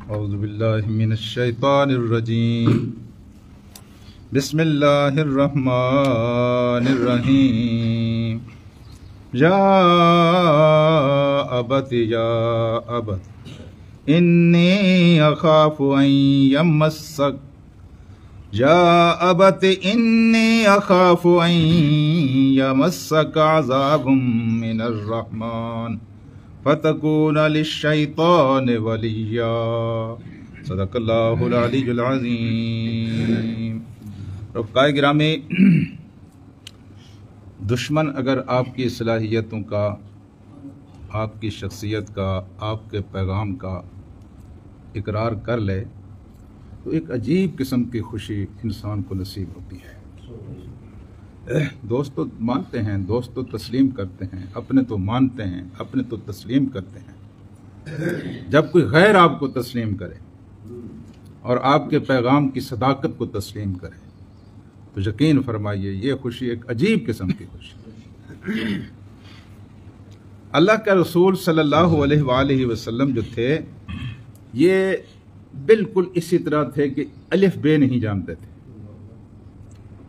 औज़ु बिल्लाहि मिनश शैतानिर रजीम। बिस्मिल्लाहिर रहमानिर रहीम। या अबति इन्नी अखाफु अन यमस्सक या अबति इन्नी अखाफु अन यमस्सक अज़ाबुम मिनर रहमान फतकून लिश्शैतानि वलिय्या। सदक़ल्लाहुल अलीयुल अज़ीम। रफ़क़ाए गिरामी, दुश्मन अगर आपकी सलाहियतों का, आपकी शख्सियत का, आपके पैगाम का इकरार कर ले तो एक अजीब किस्म की खुशी इंसान को नसीब होती है। दोस्त तो मानते हैं, दोस्त तो तस्लीम करते हैं, अपने तो मानते हैं, अपने तो तस्लीम करते हैं। जब कोई गैर आपको तस्लीम करे और आपके पैगाम की सदाकत को तस्लीम करे तो यकीन फरमाइए ये खुशी एक अजीब किस्म की खुशी। अल्लाह के रसूल सल्लल्लाहु अलैहि वसल्लम जो थे ये बिल्कुल इसी तरह थे कि अलिफ बे नहीं जानते थे।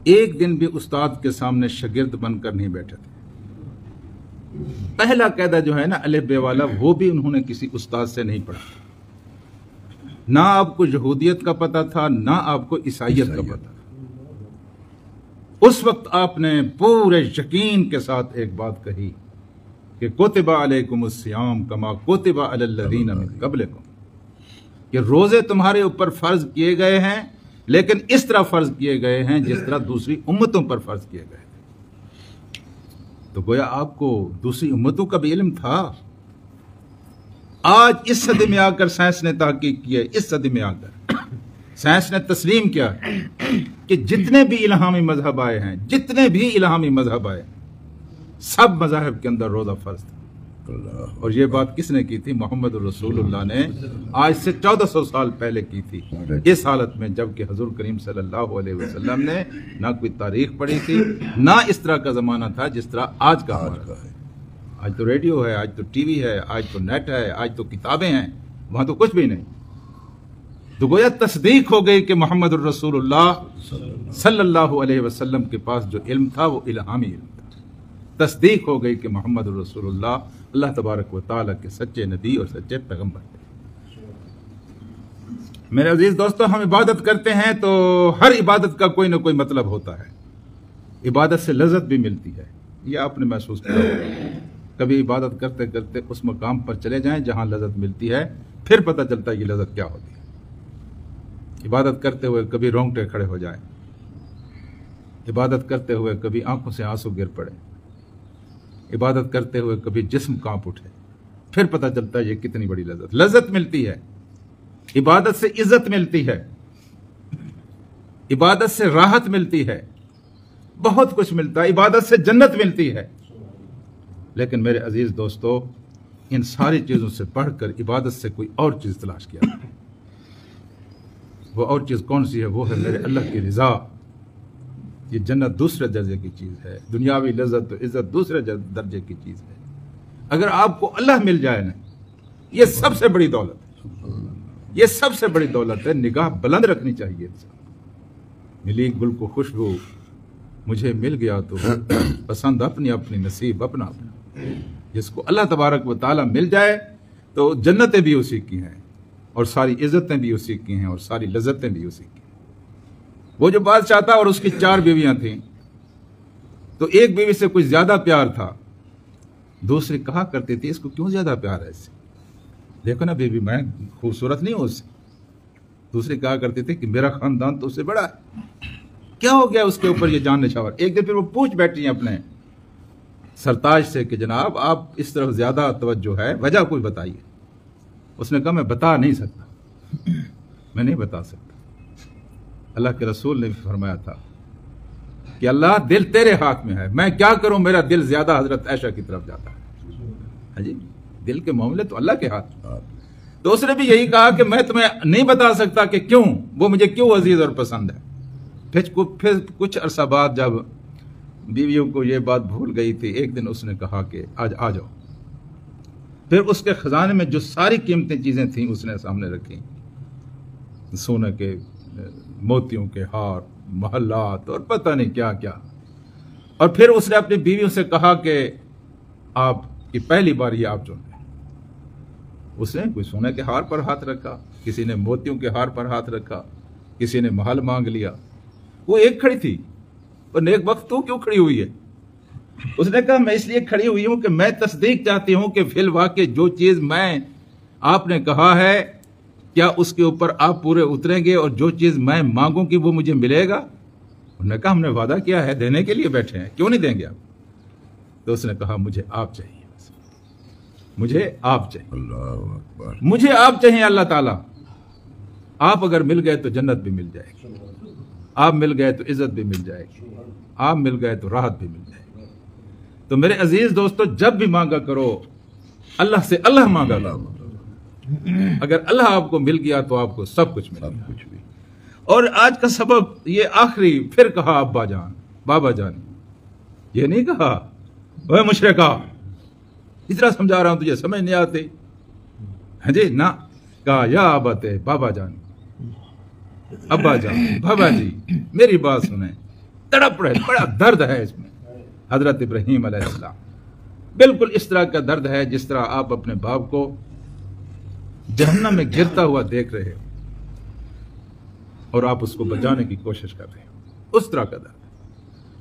एक दिन भी उस्ताद के सामने शागिर्द बनकर नहीं बैठे थे। पहला कायदा जो है ना अलिफ बे वाला, वो भी उन्होंने किसी उस्ताद से नहीं पढ़ा। ना आपको यहूदियत का पता था, ना आपको ईसाइयत का पता था। उस वक्त आपने पूरे यकीन के साथ एक बात कही कि कुतिबा अलैकुमुस सियाम कमा कुतिबा अलल्लज़ीना मिन क़ब्लिकुम, कि रोजे तुम्हारे ऊपर फर्ज किए गए हैं, लेकिन इस तरह फर्ज किए गए हैं जिस तरह दूसरी उम्मतों पर फर्ज किए गए थे। तो गोया आपको दूसरी उम्मतों का भी इल्म था। आज इस सदी में आकर साइंस ने तहकीक की है, इस सदी में आकर साइंस ने तस्लीम किया कि जितने भी इल्हामी मजहब आए हैं, जितने भी इल्हामी मजहब आए, सब मजहब के अंदर रोजा फर्ज था। और ये बात किसने की थी? मोहम्मद रसूलुल्लाह ने आज से 1400 साल पहले की थी, इस हालत में जबकि हुजूर करीम सल्लल्लाहु अलैहि वसल्लम ने ना कोई तारीख पढ़ी थी, ना इस तरह का जमाना था जिस तरह आज का हमारा है। आज तो रेडियो है, आज तो टीवी है, आज तो नेट है, आज तो किताबें हैं, वहां तो कुछ भी नहीं। तो गोया तस्दीक हो गई कि मोहम्मद रसूलुल्लाह सल्लल्लाहु अलैहि वसल्लम के पास जो इल्म था वो इल्हामी इल्म था। तस्दीक हो गई कि मोहम्मद रसूलुल्लाह अल्लाह तबारक व तआला के सच्चे नबी और सच्चे पैगंबर थे। मेरे अजीज दोस्तों, हम इबादत करते हैं तो हर इबादत का कोई ना कोई मतलब होता है। इबादत से लज़्ज़त भी मिलती है, यह आपने महसूस किया होगा। कभी इबादत करते करते उस मकाम पर चले जाएं जहां लज़्ज़त मिलती है, फिर पता चलता है कि लज़्ज़त क्या होती है। इबादत करते हुए कभी रोंगटे खड़े हो जाए, इबादत करते हुए कभी आंखों से आंसू गिर पड़े, इबादत करते हुए कभी जिस्म कांप उठे, फिर पता चलता है ये कितनी बड़ी लज़्ज़त मिलती है। इबादत से इज्जत मिलती है, इबादत से राहत मिलती है, बहुत कुछ मिलता है। इबादत से जन्नत मिलती है। लेकिन मेरे अजीज दोस्तों, इन सारी चीजों से बढ़कर इबादत से कोई और चीज तलाश किया। वो और चीज कौन सी है? वो है मेरे अल्लाह की रिजा। ये जन्नत दूसरे दर्जे की चीज है, दुनियावी लज़्ज़त तो इज्जत दूसरे दर्जे की चीज है। अगर आपको अल्लाह मिल जाए ना, ये सबसे बड़ी दौलत है, ये सबसे बड़ी दौलत है। निगाह बुलंद रखनी चाहिए इंसान। मिली गुल को खुशबू मुझे मिल गया तो पसंद अपनी अपनी, नसीब अपना अपना। जिसको अल्लाह तबारक व तआला मिल जाए तो जन्नतें भी उसी की हैं और सारी इज्जतें भी उसी की हैं और सारी लज़्ज़तें भी उसी की। वो जो बादशाह था और उसकी 4 बीवियां थीं, तो एक बीवी से कुछ ज्यादा प्यार था। दूसरी कहा करती थी इसको क्यों ज्यादा प्यार है इससे, देखो ना बीवी मैं खूबसूरत नहीं हूं उससे। दूसरी कहा करती थी कि मेरा खानदान तो उससे बड़ा है, क्या हो गया उसके ऊपर ये जान निछावर। एक दिन फिर वो पूछ बैठी हैं अपने सरताज से कि जनाब आप इस तरफ ज्यादा तवज्जो है, वजह कोई बताइए। उसने कहा मैं बता नहीं सकता, मैं नहीं बता सकता। अल्लाह के रसूल ने भी फरमाया था कि अल्लाह दिल तेरे हाथ में है, मैं क्या करूं, मेरा दिल ज्यादा हजरत आयशा की तरफ जाता है। हाँ जी, दिल के मामले तो अल्लाह के हाथ में। तो उसने भी यही कहा कि मैं तुम्हें नहीं बता सकता कि क्यों, वो मुझे क्यों अजीज और पसंद है। फिर कुछ अरसा बाद जब बीवियों को ये बात भूल गई थी, एक दिन उसने कहा कि आज आ जाओ। फिर उसके खजाने में जो सारी कीमती चीजें थीं उसने सामने रखी सोने के मोतियों के हार, महलात और पता नहीं क्या क्या। और फिर उसने अपनी बीवियों से कहा कि आपकी पहली बार ये आप चुन लें। उसने कोई सोने के हार पर हाथ रखा, किसी ने मोतियों के हार पर हाथ रखा, किसी ने महल मांग लिया। वो एक खड़ी थी, और नेक वक्त तू क्यों खड़ी हुई है? उसने कहा मैं इसलिए खड़ी हुई हूं कि मैं तस्दीक चाहती हूं कि फिल वाक़े जो चीज मैं आपने कहा है क्या उसके ऊपर आप पूरे उतरेंगे, और जो चीज मैं मांगूंगी वो मुझे मिलेगा? उन्होंने कहा हमने वादा किया है, देने के लिए बैठे हैं, क्यों नहीं देंगे आप? तो उसने कहा मुझे आप चाहिए, मुझे आप चाहिए, अल्लाह अकबर। मुझे आप चाहिए अल्लाह ताला। आप अगर मिल गए तो जन्नत भी मिल जाएगी, आप मिल गए तो इज्जत भी मिल जाएगी, आप मिल गए तो राहत भी मिल जाएगी। तो मेरे अजीज दोस्तों, जब भी मांगा करो अल्लाह से अल्लाह मांगा करो। अगर अल्लाह आपको मिल गया तो आपको सब कुछ मिल गया। कुछ भी। और आज का सबब ये आखिरी फिर कहा अब्बा जान, बाबा जान, ये नहीं कहा वह मुशरिका, इतना समझा रहा हूं तुझे समझ नहीं आते, है जी ना। कहा या अबते, बाबा जान, अब्बा जान, बाबा जी मेरी बात सुने। तड़प रहे, बड़ा दर्द है इसमें। हजरत इब्राहीम अलैहिस्सलाम बिल्कुल इस तरह का दर्द है जिस तरह आप अपने बाप को जहन्नम में गिरता हुआ देख रहे हो और आप उसको बचाने की कोशिश कर रहे हो, उस तरह का दर्द।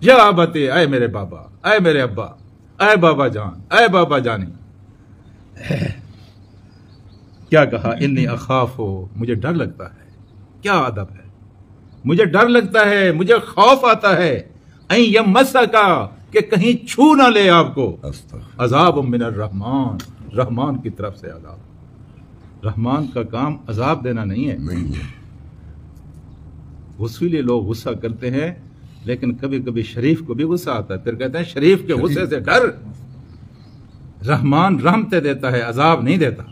या अबते, आए मेरे बाबा, आए मेरे अब्बा, आए बाबा जान, आए बाबा जानी। क्या कहा? इन्नी अखाफ हो, मुझे डर लगता है। क्या अदब है, मुझे डर लगता है, मुझे खौफ आता है। ऐ यमसा का, कि कहीं छू ना ले आपको। अजाब मिनर रहमान, रहमान की तरफ से अजाब। रहमान का काम अजाब देना नहीं है। इसीलिए लोग गुस्सा करते हैं, लेकिन कभी कभी शरीफ को भी गुस्सा आता है, फिर कहते हैं शरीफ के गुस्से से डर। रहमान रहमतें देता है, अजाब नहीं देता।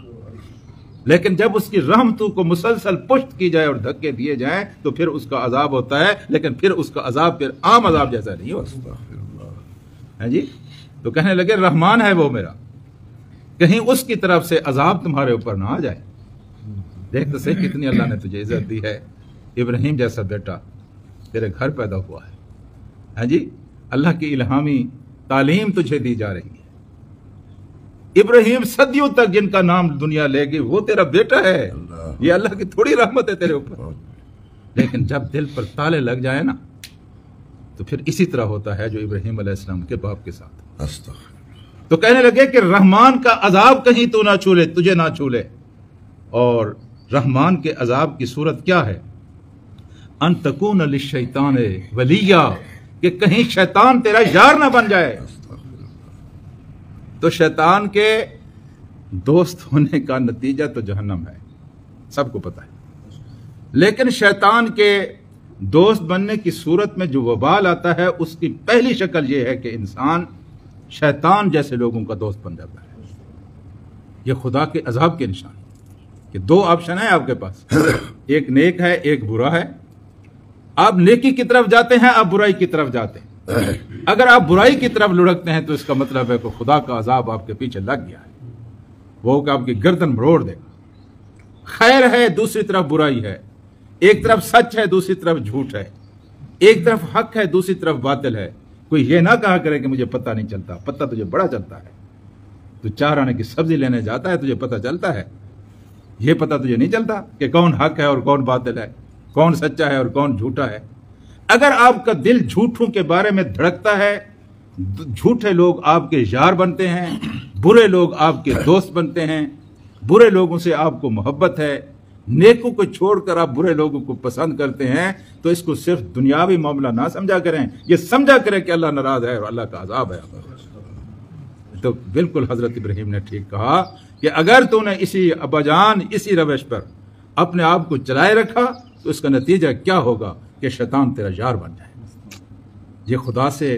लेकिन जब उसकी रहमतों को मुसलसल पुष्ट की जाए और धक्के दिए जाए तो फिर उसका अजाब होता है, लेकिन फिर उसका अजाब फिर आम अजाब जैसा नहीं होता है जी। तो कहने लगे रहमान है वो मेरा, कहीं उसकी तरफ से अजाब तुम्हारे ऊपर ना आ जाए। देख तो सही कितनी अल्लाह ने तुझे इज्जत दी है। इब्राहिम जैसा बेटा तेरे घर पैदा हुआ है जी। अल्लाह की इल्हामी तालीम तुझे दी जा रही है। इब्राहिम सदियों तक जिनका नाम दुनिया लेगी वो तेरा बेटा है। ये अल्लाह की थोड़ी रहमत है तेरे ऊपर। लेकिन जब दिल पर ताले लग जाए ना तो फिर इसी तरह होता है जो इब्राहिम अलैहिस्सलाम के बाप के साथ। तो कहने लगे कि रहमान का अजाब कहीं तू ना छूले, तुझे ना छूले। और रहमान के अजाब की सूरत क्या है? अन तकून लिशैतान वलिया, कि कहीं शैतान तेरा यार ना बन जाए। तो शैतान के दोस्त होने का नतीजा तो जहन्नम है, सबको पता है। लेकिन शैतान के दोस्त बनने की सूरत में जो वबाल आता है उसकी पहली शक्ल यह है कि इंसान शैतान जैसे लोगों का दोस्त बन जाता है। यह खुदा के अजाब के निशान कि दो ऑप्शन है आपके पास, एक नेक है, एक बुरा है। आप नेकी की तरफ जाते हैं, आप बुराई की तरफ जाते हैं। अगर आप बुराई की तरफ लुढ़कते हैं तो इसका मतलब है कि खुदा का अजाब आपके पीछे लग गया है, वो कि आपकी गर्दन मरोड़ देगा। खैर है, दूसरी तरफ बुराई है। एक तरफ सच है, दूसरी तरफ झूठ है। एक तरफ हक है, दूसरी तरफ बातिल है। कोई ये ना कहा करे कि मुझे पता नहीं चलता। पता तुझे बड़ा चलता है। तू 4 आने की सब्जी लेने जाता है, तुझे पता चलता है। ये पता तुझे नहीं चलता कि कौन हक है और कौन बातिल है, कौन सच्चा है और कौन झूठा है। अगर आपका दिल झूठों के बारे में धड़कता है, झूठे लोग आपके यार बनते हैं, बुरे लोग आपके दोस्त बनते हैं, बुरे लोगों से आपको मोहब्बत है, नेकों को छोड़कर आप बुरे लोगों को पसंद करते हैं, तो इसको सिर्फ दुनियावी मामला ना समझा करें, ये समझा करें कि अल्लाह नाराज है और अल्लाह का अजाब है। तो बिल्कुल हजरत इब्राहिम ने ठीक कहा कि अगर तूने इसी अब्बाजान इसी रवश पर अपने आप को चलाए रखा तो इसका नतीजा क्या होगा कि शैतान तेरा यार बन जाए। ये खुदा से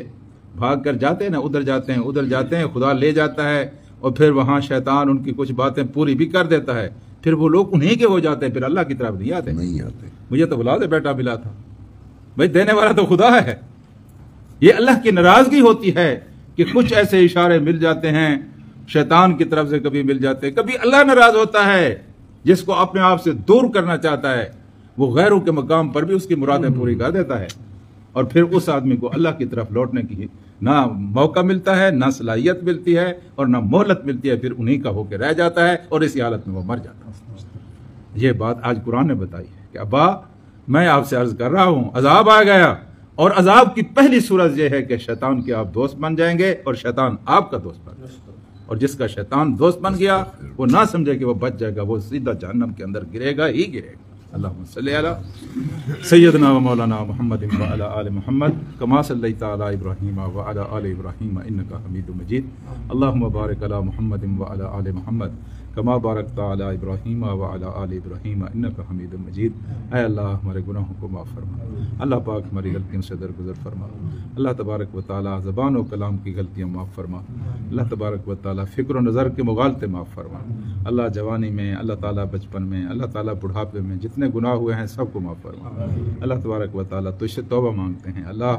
भाग कर जाते हैं ना, उधर जाते हैं उधर जाते हैं, खुदा ले जाता है और फिर वहां शैतान उनकी कुछ बातें पूरी भी कर देता है, फिर वो लोग उन्हीं के हो जाते हैं, फिर अल्लाह की तरफ नहीं आते। मुझे तो बुला दे बेटा मिला था, भाई देने वाला तो खुदा है। ये अल्लाह की नाराजगी होती है कि कुछ ऐसे इशारे मिल जाते हैं शैतान की तरफ से, कभी मिल जाते हैं, कभी अल्लाह नाराज होता है जिसको अपने आप से दूर करना चाहता है। वो गैरों के मकाम पर भी उसकी मुरादें पूरी कर देता है, और फिर उस आदमी को अल्लाह की तरफ लौटने की ना मौका मिलता है, ना सलाहियत मिलती है और ना मोहलत मिलती है, फिर उन्हीं का होकर रह जाता है और इसी हालत में वो मर जाता है। ये बात आज कुरान ने बताई है कि अब्बा मैं आपसे अर्ज कर रहा हूं, अजाब आ गया, और अजाब की पहली सूरत यह है कि शैतान के आप दोस्त बन जाएंगे और शैतान आपका दोस्त बन जाएगा, और जिसका शैतान दोस्त बन गया वो ना समझे कि वो बच जाएगा, वो सीधा जहन्नम के अंदर गिरेगा ही गिरेगा। अल्लाहुम्मा सल्ली अला सय्यदना व मौलाना मुहम्मद व अला आले मुहम्मद कमा सल्लैता अला इब्राहीम व अला आले इब्राहीम इन्नका हमीदुम मजीद। अल्लाहुम्मा बारिक अला मुहम्मद व अला आले मुहम्मद कमा बारकता अला इब्राहीम व अला आले इब्राहीम इन्नका हमीदुम मजीद। ऐ अल्लाह हमारे गुनाहों को माफ़ फरमा, अल्लाह पाक हमारी गलतियों से दरगुजर फरमा, अल्लाह तबारक व तआला ज़बान व कलाम की गलतियाँ माफ़ फरमा, अल्लाह तबारक व तआला फ़िक्र व नज़र के मुगालते माफ़ फरमा, अल्लाह जवानी में, अल्लाह ताला बचपन में, अल्लाह ताला बुढ़ापे में जितने गुनाह हुए हैं सबको माफ़ फरमा। अल्लाह तबारक व तआला तुझसे तौबा मांगते हैं, अल्लाह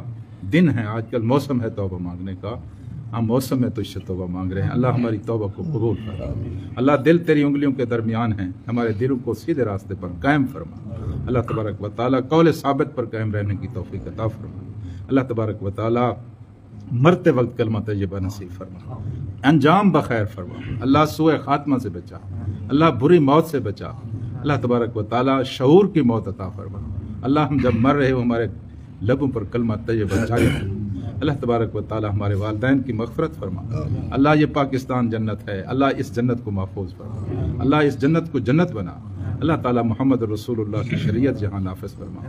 दिन है आजकल मौसम है तौबा मांगने का, हम मौसम में तुझसे तौबा मांग रहे हैं, अल्लाह हमारी तौबा को कबूल फरमा। अल्लाह दिल तेरी उंगलियों के दरमियान हैं, हमारे दिलों को सीधे रास्ते पर कायम फरमा। अल्लाह तबारक व तआला कौल साबित पर कायम रहने की तौफीक अता फरमा। अल्लाह तबारक व तआला मरते वक्त कलमा तय्यबा नसीब फरमा, अंजाम बखैर फरमा। अल्लाह सुए खात्मा से बचा, अल्लाह बुरी मौत से बचा। अल्लाह तबारक व तआला शऊर की मौत अता फरमा। अल्लाह हम जब मर रहे हो हमारे लबों पर कलमा तय्यबा जारी रखो। अल्लाह तबारक व तआला हमारे वालिदैन की मग़फ़िरत फरमा। अल्लाह ये पाकिस्तान जन्नत है, अल्लाह इस जन्नत को महफूज फरमा, अल्लाह इस जन्नत को जन्नत बना। अल्लाह ताला मोहम्मद रसूलुल्लाह की शरीयत यहाँ नाफिज फरमा,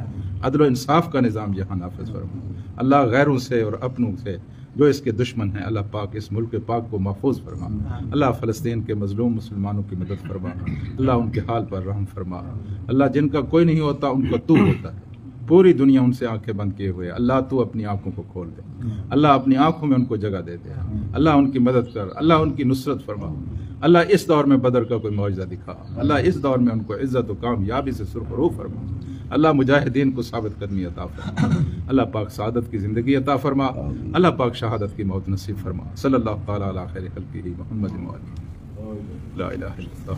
अदल व इंसाफ का निज़ाम यहाँ नाफिज फरमा। अल्लाह गैरों से और अपनों से जो इसके दुश्मन हैं, अल्लाह पाक इस मुल्क पाक को महफूज फरमा। अल्लाह फ़लस्तीन के मज़लूम मुसलमानों की मदद फरमा, अल्लाह उनके हाल पर रहम फरमा। अल्लाह जिनका कोई नहीं होता उनका तू होता है, पूरी दुनिया उनसे आंखें बंद किए हुए, अल्लाह तू अपनी आंखों को खोल दे, अल्लाह अपनी आंखों में उनको जगह दे दे, अल्लाह उनकी मदद कर, अल्लाह उनकी नुसरत फरमा। अल्लाह इस दौर में बदर का कोई मौजज़ा दिखा, अल्लाह इस दौर में उनको इज़्ज़त व कामयाबी से सुरखरू फरमा। अल्लाह मुजाहिदीन को साबित कदमी अता फरमा, अल्लाह पाक शहादत की ज़िंदगी अता फरमा, अल्लाह पाक शहादत की मौत नसीब फरमा। सल्लल्लाहु तआला अला खैरि खल्क़िही मुहम्मद व आलिहि ला इलाहा इल्लल्लाह।